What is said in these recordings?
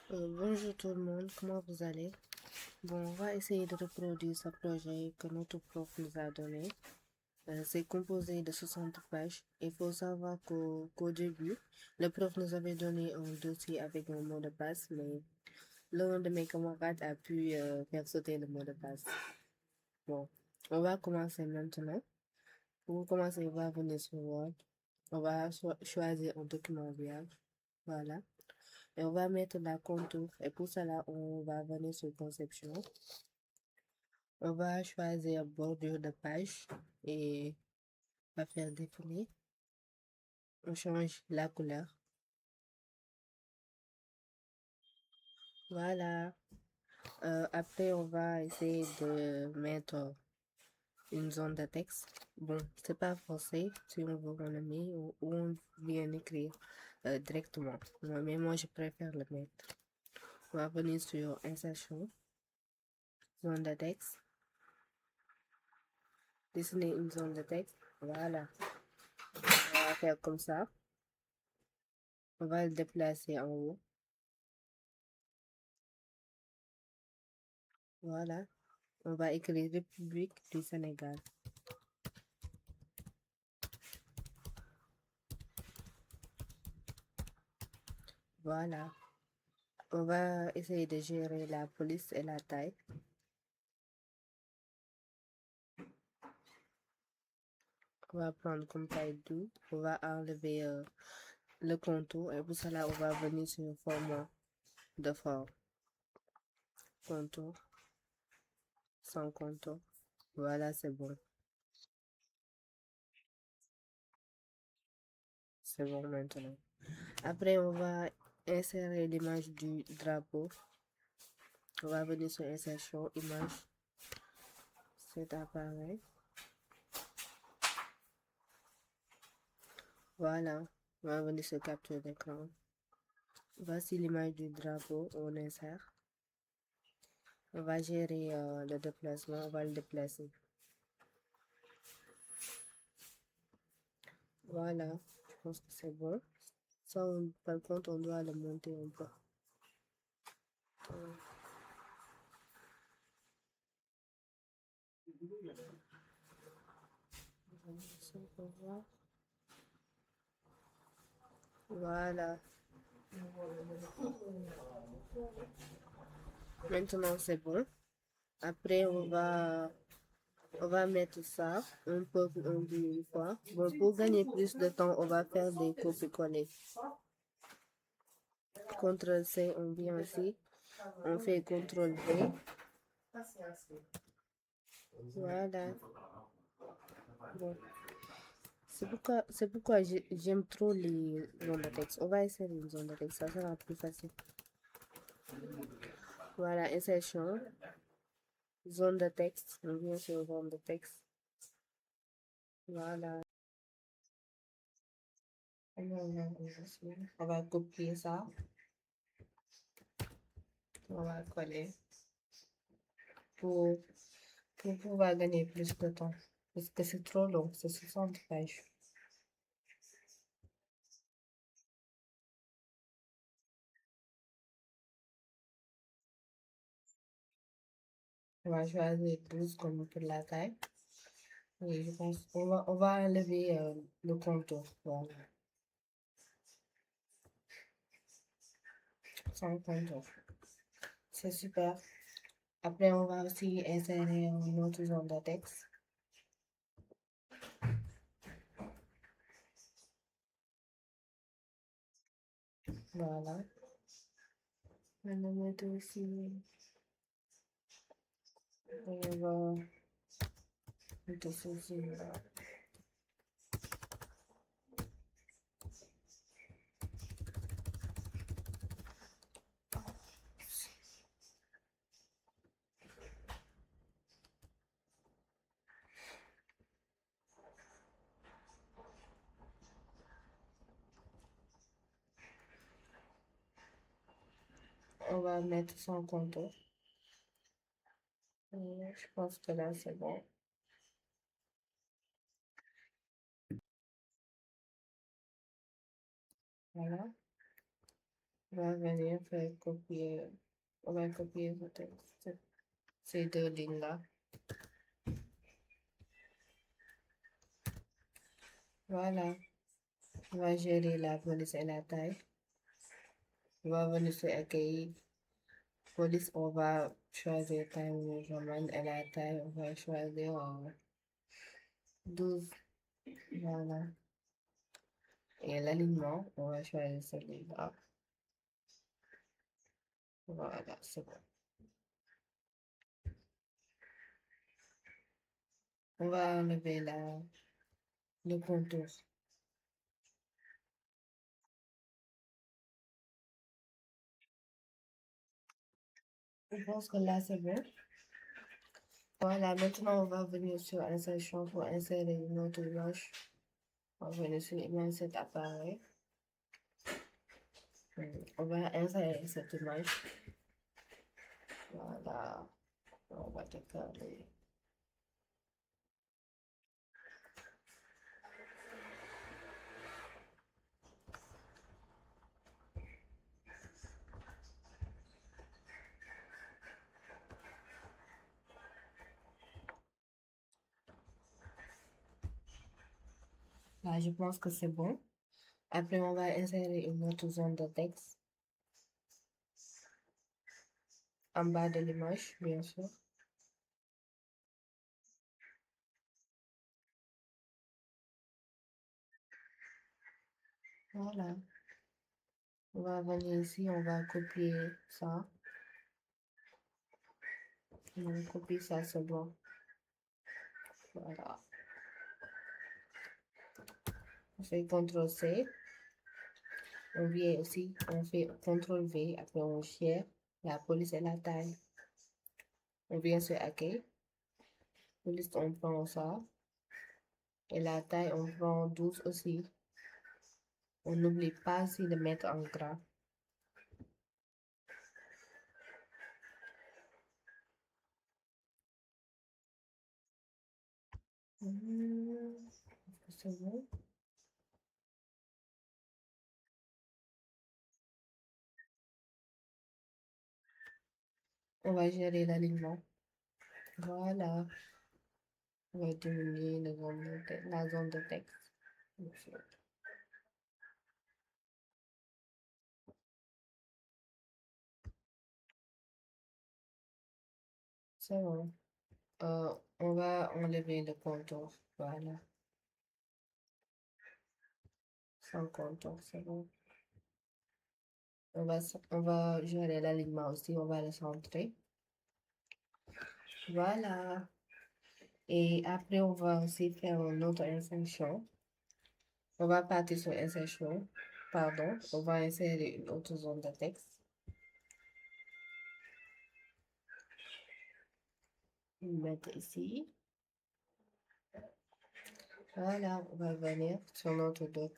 Bonjour tout le monde, comment vous allez? Bon, on va essayer de reproduire ce projet que notre prof nous a donné. C'est composé de 60 pages. Il faut savoir qu'au début, le prof nous avait donné un dossier avec un mot de passe, mais l'un de mes camarades a pu faire sauter le mot de passe. Bon, on va commencer maintenant. Pour commencer, on va venir sur Word. On va choisir un document vierge. Voilà. Et on va mettre la contour. Et pour cela, on va venir sur conception. On va choisir bordure de page et on va faire défiler. On change la couleur. Voilà. Après, on va essayer de mettre une zone de texte. Bon, c'est pas forcé. Si on veut, on le met ou on vient écrire directement. Mais moi, je préfère le mettre. On va venir sur insertion, zone de texte. Dessiner une zone de texte. Voilà. On va faire comme ça. On va le déplacer en haut. Voilà. On va écrire République du Sénégal. Voilà. On va essayer de gérer la police et la taille. On va prendre comme taille 12. On va enlever le contour et pour cela, on va venir sur le format de forme. Contour, sans contour. Voilà, c'est bon. C'est bon maintenant. Après, on va insérer l'image du drapeau. On va venir sur insertion, image. Cet appareil. Voilà. On va venir sur capture d'écran. Voici l'image du drapeau. On insère. On va gérer le déplacement. On va le déplacer. Voilà. Je pense que c'est bon. Ça, par contre, on doit le monter un peu. Ça, on peut voir. Voilà. Maintenant, c'est bon. Après, on va mettre ça un peu une fois. Bon, pour gagner plus de temps, on va faire des copier-coller. CTRL-C, on vient ici. On fait CTRL-V. Voilà. Bon. C'est pourquoi j'aime trop les zones de texte. On va essayer une zone de texte, ça sera plus facile. Voilà, insertion, zone de texte. On vient sur zone de texte. Voilà. On va copier ça. On va coller pour, pour pouvoir gagner plus de temps. Parce que c'est trop long, c'est 60 pages. On va choisir 12 comme pour la taille. Oui, je pense qu'on va enlever le contour. Voilà. Sans contour. C'est super. Après, on va aussi insérer une autre zone de texte. Voilà. On va mettre aussi. On va mettre ceci. On va mettre sans contour. Je pense que là, c'est bon. Voilà. On va venir faire copier, on va copier ces deux lignes-là. Voilà. On va gérer la police et la taille. On va venir sur accueil. Police, on va choisir taille measurement et la taille, on va choisir 12. Voilà. Et l'alignement, on va choisir celui-là. Voilà, c'est bon. On va enlever le contour. Je pense que là, c'est bon. Voilà, maintenant, on va venir sur insertion pour insérer une autre image. On va venir sur image cet appareil. On va insérer cette image. Voilà. On va décaler. Là, je pense que c'est bon. Après, on va insérer une autre zone de texte en bas de l'image, bien sûr. Voilà. On va venir ici, on va copier ça. On copie ça, c'est bon. Voilà. On fait CTRL-C. On vient aussi, on fait CTRL-V. Après, on share la police et la taille. On vient sur accueil. Police, on prend ça. Et la taille, on prend 12 aussi. On n'oublie pas aussi de mettre en gras. C'est bon. On va gérer l'alignement. Voilà. On va diminuer la zone de texte. C'est bon. On va enlever le contour. Voilà. Sans contour, c'est bon. On va gérer l'alignement aussi. On va le centrer. Voilà. Et après, on va aussi faire une autre insertion. On va partir sur insertion. Pardon. On va insérer une autre zone de texte. Mettre ici. Voilà, on va venir sur notre doc.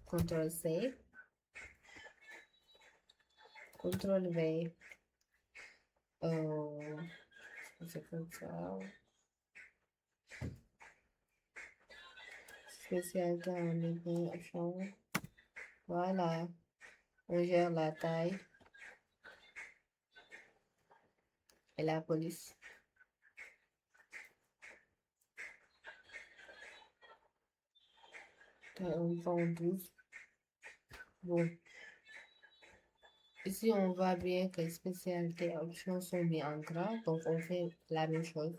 CTRL-C. CTRL-V. C'est comme ça. Spécialité en libération. Voilà. On gère la taille. Et la police. On prend 12. Bon. Ici, on voit bien que les spécialités et options sont mis en gras. Donc, on fait la même chose.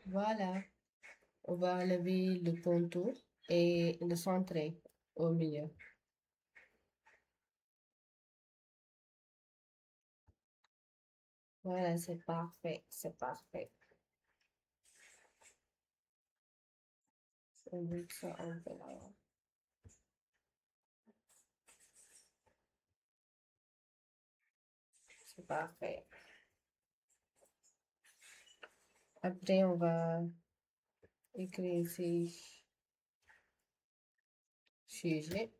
Voilà. On va enlever le contour et le centrer au milieu. Voilà, c'est parfait. C'est parfait. On met ça en peu là. C'est parfait. Après, on va écrire ici sujet.